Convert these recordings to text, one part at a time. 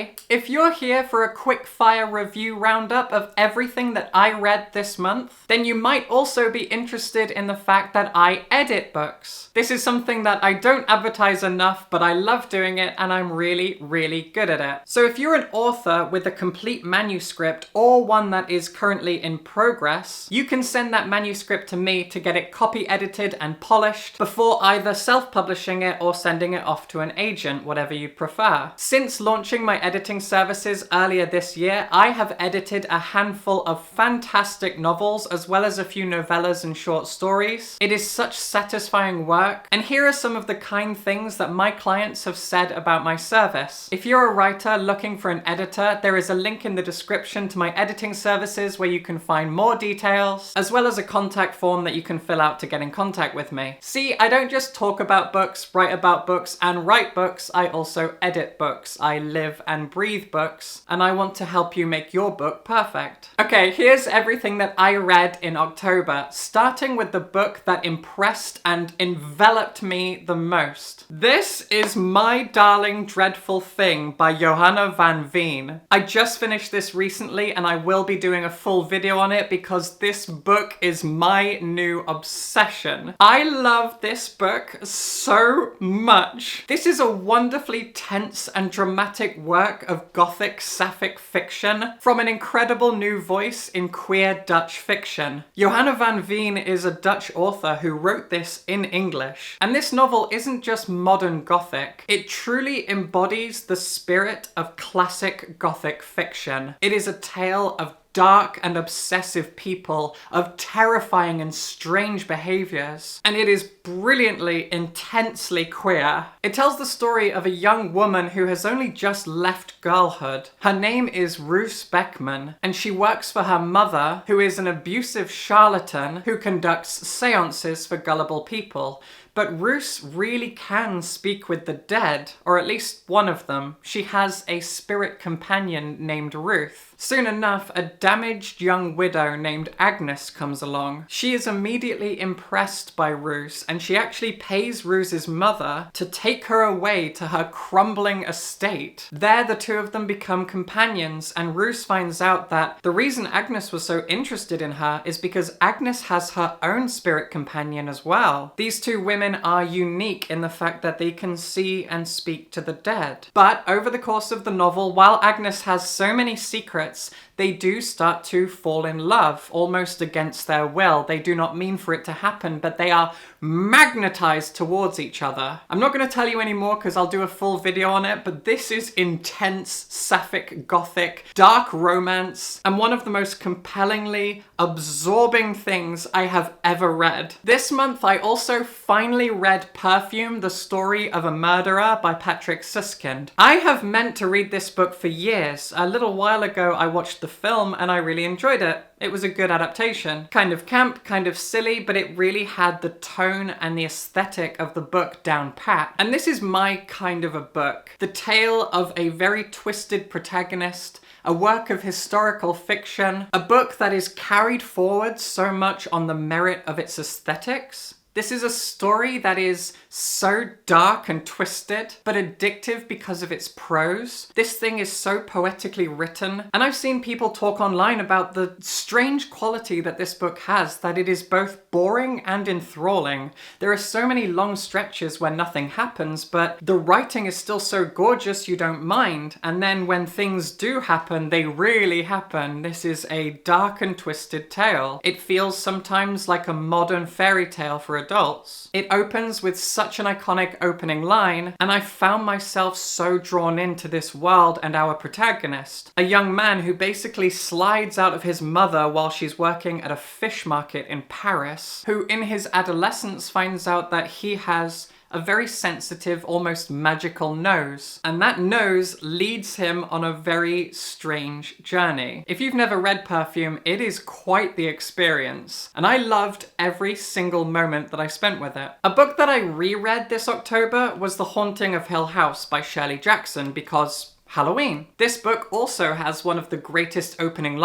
Hey, if you're here for a quick fire review roundup of everything that I read this month, then you might also be interested in the fact that I edit books. This is something that I don't advertise enough, but I love doing it and I'm really, really good at it. So if you're an author with a complete manuscript or one that is currently in progress, you can send that manuscript to me to get it copy edited and polished before either self-publishing it or sending it off to an agent, whatever you prefer. Since launching my editing services earlier this year, I have edited a handful of fantastic novels as well as a few novellas and short stories. It is such satisfying work, and here are some of the kind things that my clients have said about my service. If you're a writer looking for an editor, there is a link in the description to my editing services where you can find more details, as well as a contact form that you can fill out to get in contact with me. See, I don't just talk about books, write about books, and write books, I also edit books. I live and breathe books, and I want to help you make your book perfect. Okay, here's everything that I read in October, starting with the book that impressed and enveloped me the most. This is My Darling Dreadful Thing by Johanna van Veen. I just finished this recently and I will be doing a full video on it because this book is my new obsession. I love this book so much. This is a wonderfully tense and dramatic work of gothic sapphic fiction from an incredible new voice in queer Dutch fiction. Johanna van Veen is a Dutch author who wrote this in English. And this novel isn't just modern gothic. It truly embodies the spirit of classic gothic fiction. It is a tale of dark and obsessive people, of terrifying and strange behaviors, and it is brilliantly, intensely queer. It tells the story of a young woman who has only just left girlhood. Her name is Roos Beckman, and she works for her mother, who is an abusive charlatan who conducts seances for gullible people. But Roos really can speak with the dead, or at least one of them. She has a spirit companion named Ruth. Soon enough, a damaged young widow named Agnes comes along. She is immediately impressed by Roos, and she actually pays Roos's mother to take her away to her crumbling estate. There, the two of them become companions, and Roos finds out that the reason Agnes was so interested in her is because Agnes has her own spirit companion as well. These two women are unique in the fact that they can see and speak to the dead. But over the course of the novel, while Agnes has so many secrets, they do start to fall in love, almost against their will. They do not mean for it to happen, but they are magnetized towards each other. I'm not going to tell you any more because I'll do a full video on it, but this is intense, sapphic, gothic, dark romance, and one of the most compellingly absorbing things I have ever read. This month, I also finally read Perfume, the Story of a Murderer by Patrick Suskind. I have meant to read this book for years. A little while ago, I watched the film and I really enjoyed it. It was a good adaptation. Kind of camp, kind of silly, but it really had the tone and the aesthetic of the book down pat. And this is my kind of a book. The tale of a very twisted protagonist, a work of historical fiction, a book that is carried forward so much on the merit of its aesthetics. This is a story that is so dark and twisted, but addictive because of its prose. This thing is so poetically written, and I've seen people talk online about the strange quality that this book has, that it is both boring and enthralling. There are so many long stretches where nothing happens, but the writing is still so gorgeous you don't mind, and then when things do happen, they really happen. This is a dark and twisted tale. It feels sometimes like a modern fairy tale for adults. It opens with such an iconic opening line, and I found myself so drawn into this world and our protagonist. A young man who basically slides out of his mother while she's working at a fish market in Paris, who in his adolescence finds out that he has a very sensitive, almost magical nose. And that nose leads him on a very strange journey. If you've never read Perfume, it is quite the experience. And I loved every single moment that I spent with it. A book that I reread this October was The Haunting of Hill House by Shirley Jackson because Halloween. This book also has one of the greatest opening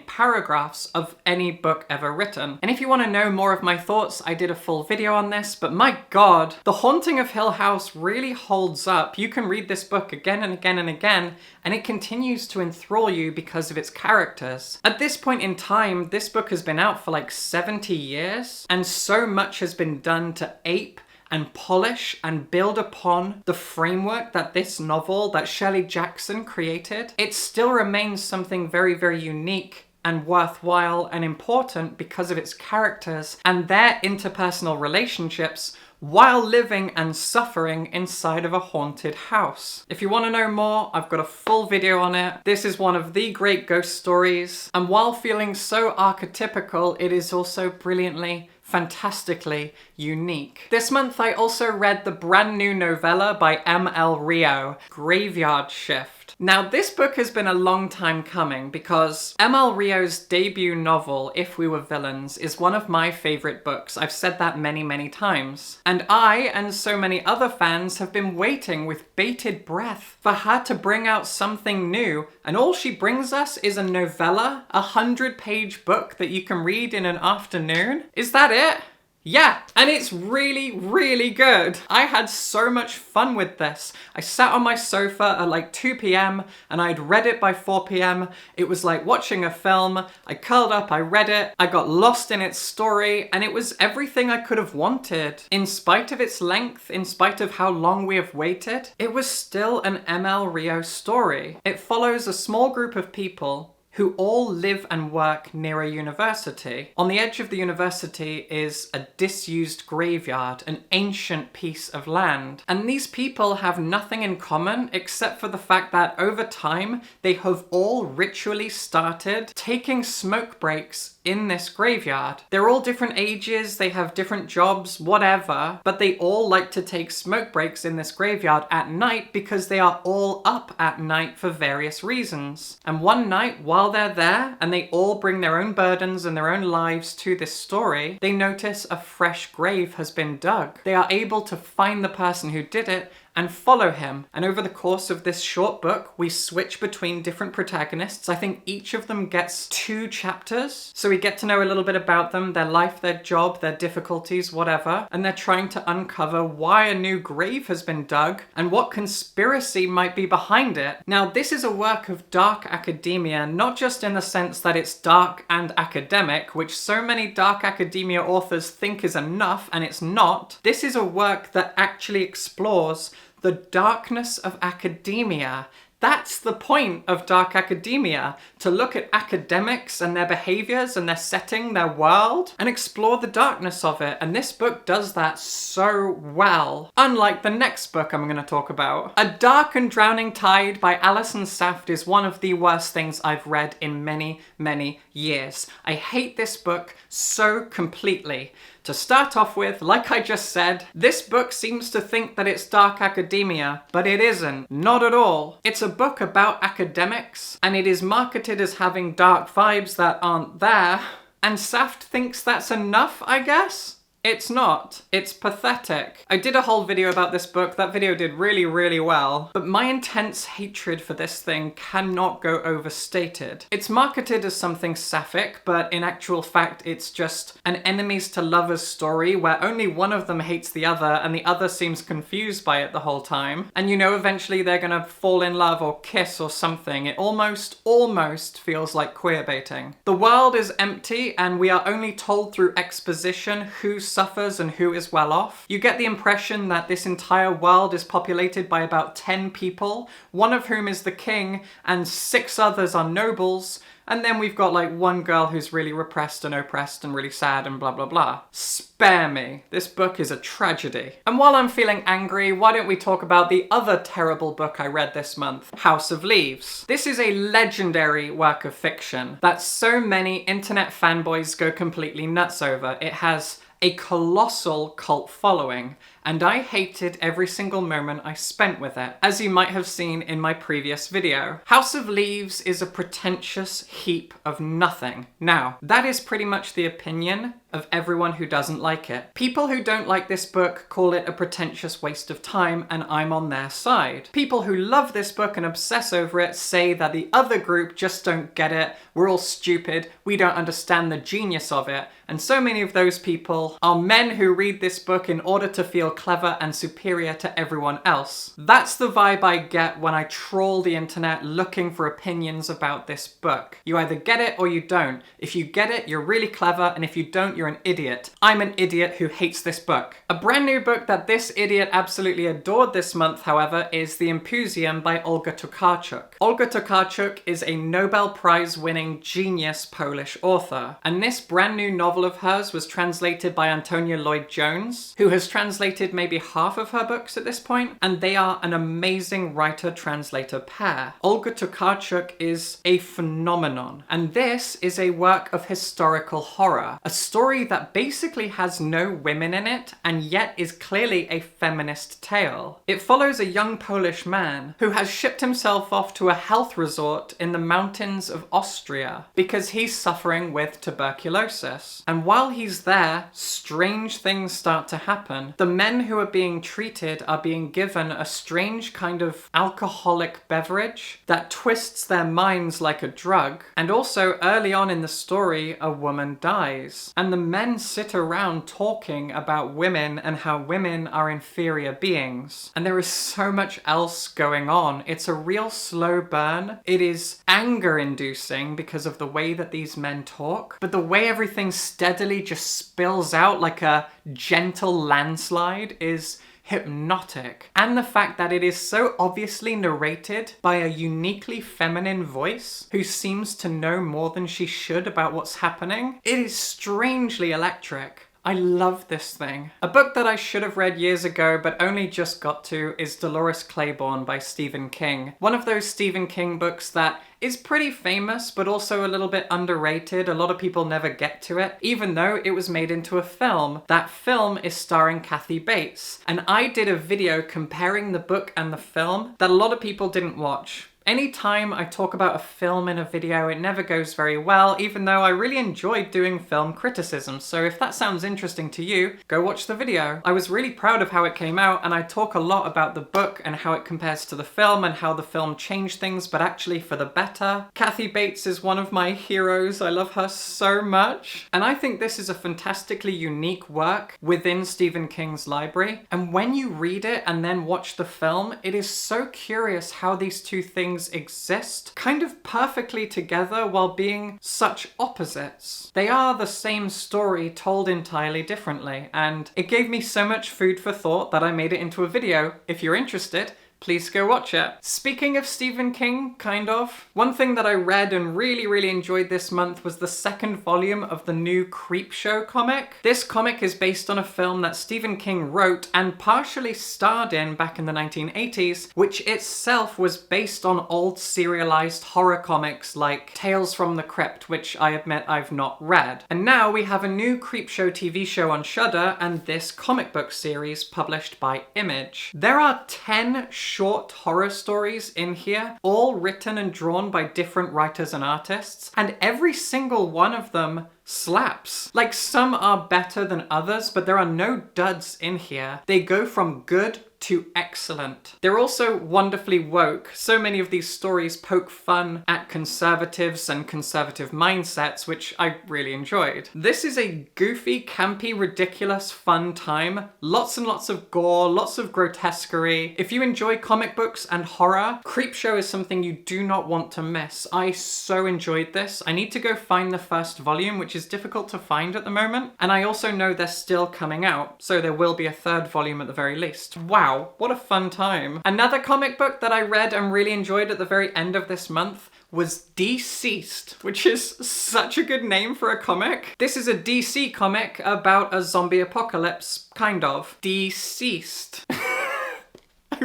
paragraphs of any book ever written. And if you want to know more of my thoughts, I did a full video on this, but my god, The Haunting of Hill House really holds up. You can read this book again and again and again, and it continues to enthrall you because of its characters. At this point in time, this book has been out for like 70 years, and so much has been done to ape and polish and build upon the framework that this novel that Shelley Jackson created. It still remains something very, very unique and worthwhile and important because of its characters and their interpersonal relationships while living and suffering inside of a haunted house. If you want to know more, I've got a full video on it. This is one of the great ghost stories, and while feeling so archetypical, it is also brilliantly, fantastically unique. This month I also read the brand new novella by M.L. Rio, Graveyard Shift. Now this book has been a long time coming because M.L. Rio's debut novel, If We Were Villains, is one of my favourite books. I've said that many, many times. And I, and so many other fans, have been waiting with bated breath for her to bring out something new. And all she brings us is a novella, a 100-page book that you can read in an afternoon. Is that it? Yeah, and it's really, really good. I had so much fun with this. I sat on my sofa at like 2 p.m. and I'd read it by 4 p.m. It was like watching a film. I curled up, I read it, I got lost in its story, and it was everything I could have wanted. In spite of its length, in spite of how long we have waited, it was still an M.L. Rio story. It follows a small group of people who all live and work near a university. On the edge of the university is a disused graveyard, an ancient piece of land. And these people have nothing in common except for the fact that over time, they have all ritually started taking smoke breaks in this graveyard. They're all different ages, they have different jobs, whatever, but they all like to take smoke breaks in this graveyard at night because they are all up at night for various reasons. And one night, while they're there, and they all bring their own burdens and their own lives to this story, they notice a fresh grave has been dug. They are able to find the person who did it and follow him. And over the course of this short book, we switch between different protagonists. I think each of them gets 2 chapters. So we get to know a little bit about them, their life, their job, their difficulties, whatever. And they're trying to uncover why a new grave has been dug and what conspiracy might be behind it. Now, this is a work of dark academia, not just in the sense that it's dark and academic, which so many dark academia authors think is enough, and it's not. This is a work that actually explores the darkness of academia. That's the point of dark academia, to look at academics and their behaviors and their setting, their world, and explore the darkness of it. And this book does that so well. Unlike the next book I'm going to talk about. A Dark and Drowning Tide by Alison Saft is one of the worst things I've read in many, many years. I hate this book so completely. To start off with, like I just said, this book seems to think that it's dark academia, but it isn't. Not at all. It's a book about academics, and it is marketed as having dark vibes that aren't there, and Saft thinks that's enough, I guess? It's not. It's pathetic. I did a whole video about this book. That video did really, really well. But my intense hatred for this thing cannot go overstated. It's marketed as something sapphic, but in actual fact, it's just an enemies to lovers story where only one of them hates the other and the other seems confused by it the whole time. And you know, eventually they're gonna fall in love or kiss or something. It almost feels like queerbaiting. The world is empty and we are only told through exposition who suffers and who is well off. You get the impression that this entire world is populated by about 10 people, one of whom is the king and 6 others are nobles, and then we've got like one girl who's really repressed and oppressed and really sad and blah blah blah. Spare me. This book is a tragedy. And while I'm feeling angry, why don't we talk about the other terrible book I read this month, House of Leaves. This is a legendary work of fiction that so many internet fanboys go completely nuts over. It has a colossal cult following, and I hated every single moment I spent with it, as you might have seen in my previous video. House of Leaves is a pretentious heap of nothing. Now, that is pretty much the opinion of everyone who doesn't like it. People who don't like this book call it a pretentious waste of time, and I'm on their side. People who love this book and obsess over it say that the other group just don't get it, we're all stupid, we don't understand the genius of it, and so many of those people are men who read this book in order to feel clever and superior to everyone else. That's the vibe I get when I trawl the internet looking for opinions about this book. You either get it or you don't. If you get it, you're really clever, and if you don't, you're an idiot. I'm an idiot who hates this book. A brand new book that this idiot absolutely adored this month, however, is The Impusium by Olga Tokarczuk. Olga Tokarczuk is a Nobel Prize winning genius Polish author, and this brand new novel of hers was translated by Antonia Lloyd-Jones, who has translated maybe half of her books at this point, and they are an amazing writer-translator pair. Olga Tokarczuk is a phenomenon, and this is a work of historical horror, a story that basically has no women in it, and yet is clearly a feminist tale. It follows a young Polish man who has shipped himself off to a health resort in the mountains of Austria because he's suffering with tuberculosis. And while he's there, strange things start to happen. The men who are being treated are being given a strange kind of alcoholic beverage that twists their minds like a drug. And also, early on in the story, a woman dies. And the men sit around talking about women and how women are inferior beings. And there is so much else going on. It's a real slow burn. It is anger-inducing because of the way that these men talk, but the way everything steadily just spills out like a gentle landslide is hypnotic. And the fact that it is so obviously narrated by a uniquely feminine voice who seems to know more than she should about what's happening, it is strangely electric. I love this thing. A book that I should have read years ago but only just got to is Dolores Clayborn by Stephen King. One of those Stephen King books that is pretty famous but also a little bit underrated. A lot of people never get to it, even though it was made into a film. That film is starring Kathy Bates, and I did a video comparing the book and the film that a lot of people didn't watch. Anytime I talk about a film in a video, it never goes very well, even though I really enjoyed doing film criticism. So if that sounds interesting to you, go watch the video. I was really proud of how it came out, and I talk a lot about the book and how it compares to the film and how the film changed things, but actually for the better. Kathy Bates is one of my heroes. I love her so much. And I think this is a fantastically unique work within Stephen King's library. And when you read it and then watch the film, it is so curious how these two things exist kind of perfectly together while being such opposites. They are the same story told entirely differently, and it gave me so much food for thought that I made it into a video. If you're interested, please go watch it. Speaking of Stephen King, kind of, one thing that I read and really enjoyed this month was the second volume of the new Creepshow comic. This comic is based on a film that Stephen King wrote and partially starred in back in the 1980s, which itself was based on old serialized horror comics like Tales from the Crypt, which I admit I've not read. And now we have a new Creepshow TV show on Shudder and this comic book series published by Image. There are 10 short horror stories in here, all written and drawn by different writers and artists, and every single one of them slaps. Like, some are better than others, but there are no duds in here. They go from good to excellent. They're also wonderfully woke. So many of these stories poke fun at conservatives and conservative mindsets, which I really enjoyed. This is a goofy, campy, ridiculous, fun time. Lots and lots of gore, lots of grotesquerie. If you enjoy comic books and horror, Creepshow is something you do not want to miss. I so enjoyed this. I need to go find the first volume, which is difficult to find at the moment. And I also know they're still coming out, so there will be a third volume at the very least. Wow. What a fun time. Another comic book that I read and really enjoyed at the very end of this month was Deceased, which is such a good name for a comic. This is a DC comic about a zombie apocalypse, kind of. Deceased.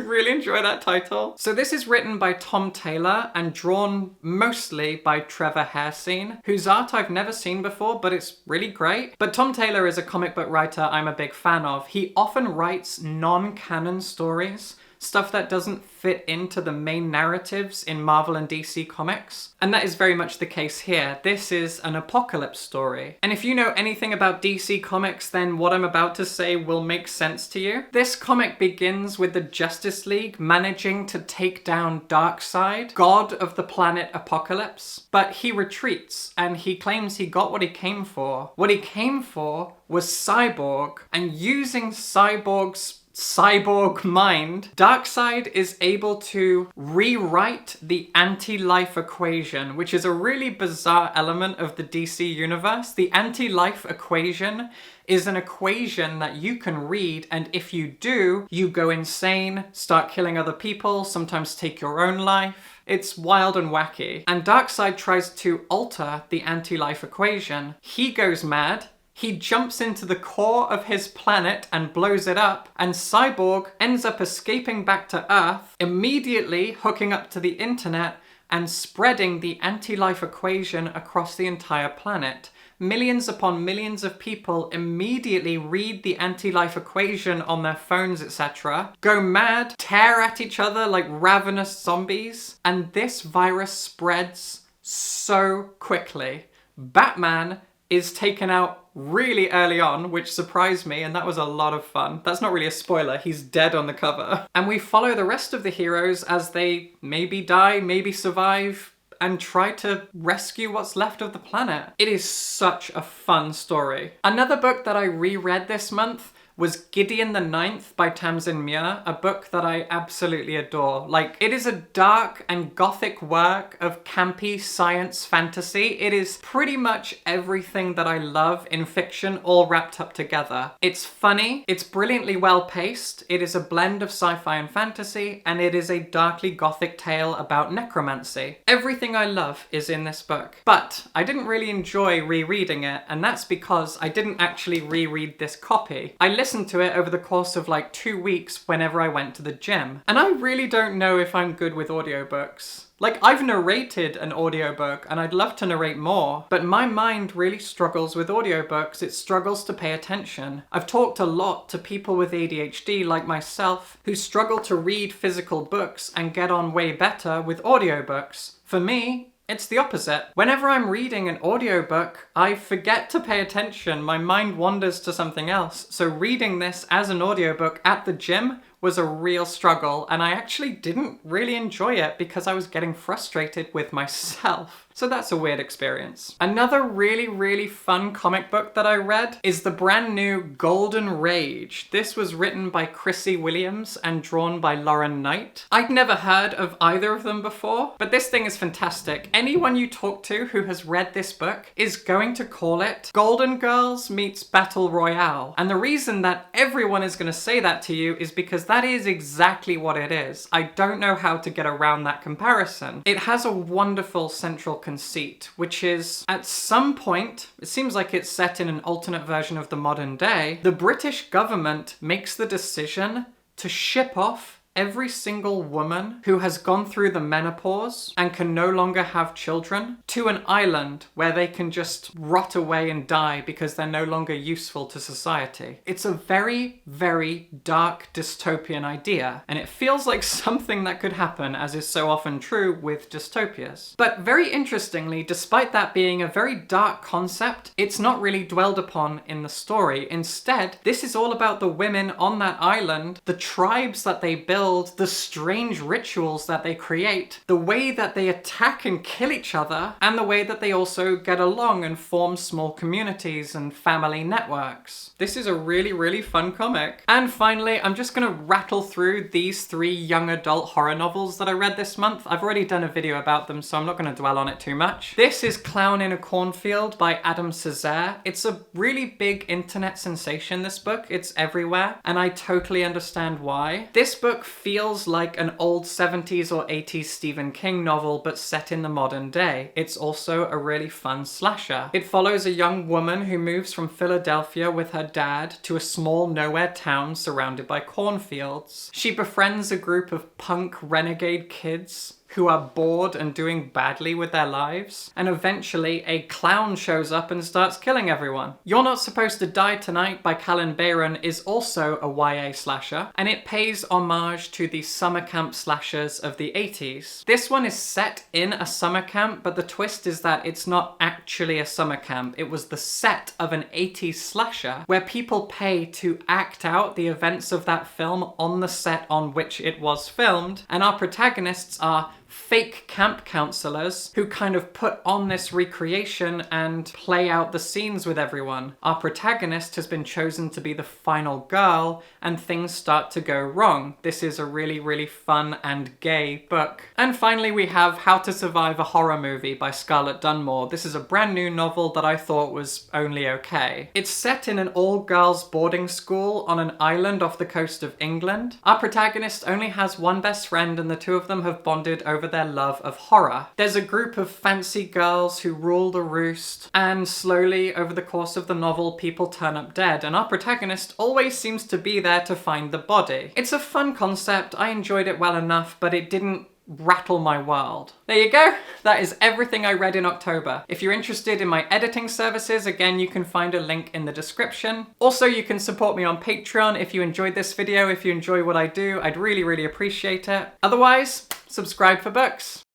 really enjoy that title. So this is written by Tom Taylor and drawn mostly by Trevor Hairsine, whose art I've never seen before, but it's really great. But Tom Taylor is a comic book writer I'm a big fan of. He often writes non-canon stories, stuff that doesn't fit into the main narratives in Marvel and DC comics. And that is very much the case here. This is an apocalypse story. And if you know anything about DC comics, then what I'm about to say will make sense to you. This comic begins with the Justice League managing to take down Darkseid, god of the planet Apocalypse. But he retreats and he claims he got what he came for. What he came for was Cyborg, and using Cyborg's cyborg mind, Darkseid is able to rewrite the anti-life equation, which is a really bizarre element of the DC universe. The anti-life equation is an equation that you can read, and if you do, you go insane, start killing other people, sometimes take your own life. It's wild and wacky. And Darkseid tries to alter the anti-life equation. He goes mad. He jumps into the core of his planet and blows it up, and Cyborg ends up escaping back to Earth, immediately hooking up to the internet and spreading the anti-life equation across the entire planet. Millions upon millions of people immediately read the anti-life equation on their phones, etc., go mad, tear at each other like ravenous zombies, and this virus spreads so quickly. Batman is taken out really early on, which surprised me, and that was a lot of fun. That's not really a spoiler, he's dead on the cover. And we follow the rest of the heroes as they maybe die, maybe survive, and try to rescue what's left of the planet. It is such a fun story. Another book that I reread this month was Gideon the Ninth by Tamsin Muir, a book that I absolutely adore. Like, it is a dark and gothic work of campy science fantasy. It is pretty much everything that I love in fiction all wrapped up together. It's funny, it's brilliantly well paced, it is a blend of sci-fi and fantasy, and it is a darkly gothic tale about necromancy. Everything I love is in this book. But I didn't really enjoy rereading it, and that's because I didn't actually reread this copy. I listened to it over the course of like 2 weeks whenever I went to the gym. And I really don't know if I'm good with audiobooks. Like, I've narrated an audiobook and I'd love to narrate more, but my mind really struggles with audiobooks. It struggles to pay attention. I've talked a lot to people with ADHD like myself who struggle to read physical books and get on way better with audiobooks. For me, it's the opposite. Whenever I'm reading an audiobook, I forget to pay attention. My mind wanders to something else. So reading this as an audiobook at the gym was a real struggle, and I actually didn't really enjoy it because I was getting frustrated with myself. So that's a weird experience. Another really, really fun comic book that I read is the brand new Golden Rage. This was written by Chrissy Williams and drawn by Lauren Knight. I'd never heard of either of them before, but this thing is fantastic. Anyone you talk to who has read this book is going to call it Golden Girls meets Battle Royale. And the reason that everyone is going to say that to you is because that is exactly what it is. I don't know how to get around that comparison. It has a wonderful central conceit, which is, at some point, it seems like it's set in an alternate version of the modern day, the British government makes the decision to ship off every single woman who has gone through the menopause and can no longer have children to an island where they can just rot away and die because they're no longer useful to society. It's a very, very dark dystopian idea, and it feels like something that could happen, as is so often true with dystopias. But very interestingly, despite that being a very dark concept, it's not really dwelled upon in the story. Instead, this is all about the women on that island, the tribes that they build, the strange rituals that they create, the way that they attack and kill each other, and the way that they also get along and form small communities and family networks. This is a really, really fun comic. And finally, I'm just gonna rattle through these 3 young adult horror novels that I read this month. I've already done a video about them, so I'm not gonna dwell on it too much. This is Clown in a Cornfield by Adam Cesare. It's a really big internet sensation, this book. It's everywhere, and I totally understand why. This book feels like an old 70s or 80s Stephen King novel but set in the modern day. It's also a really fun slasher. It follows a young woman who moves from Philadelphia with her dad to a small nowhere town surrounded by cornfields. She befriends a group of punk renegade kids who are bored and doing badly with their lives, and eventually a clown shows up and starts killing everyone. You're Not Supposed to Die Tonight by Callan Bayron is also a YA slasher, and it pays homage to the summer camp slashers of the 80s. This one is set in a summer camp, but the twist is that it's not actually a summer camp. It was the set of an 80s slasher where people pay to act out the events of that film on the set on which it was filmed, and our protagonists are fake camp counselors who kind of put on this recreation and play out the scenes with everyone. Our protagonist has been chosen to be the final girl, and things start to go wrong. This is a really, really fun and gay book. And finally, we have How to Survive a Horror Movie by Scarlett Dunmore. This is a brand new novel that I thought was only okay. It's set in an all-girls boarding school on an island off the coast of England. Our protagonist only has one best friend, and the two of them have bonded over their love of horror. There's a group of fancy girls who rule the roost, and slowly over the course of the novel people turn up dead, and our protagonist always seems to be there to find the body. It's a fun concept, I enjoyed it well enough, but it didn't rattle my world. There you go, that is everything I read in October. If you're interested in my editing services, again, you can find a link in the description. Also, you can support me on Patreon if you enjoyed this video, if you enjoy what I do, I'd really, really appreciate it. Otherwise, subscribe for books.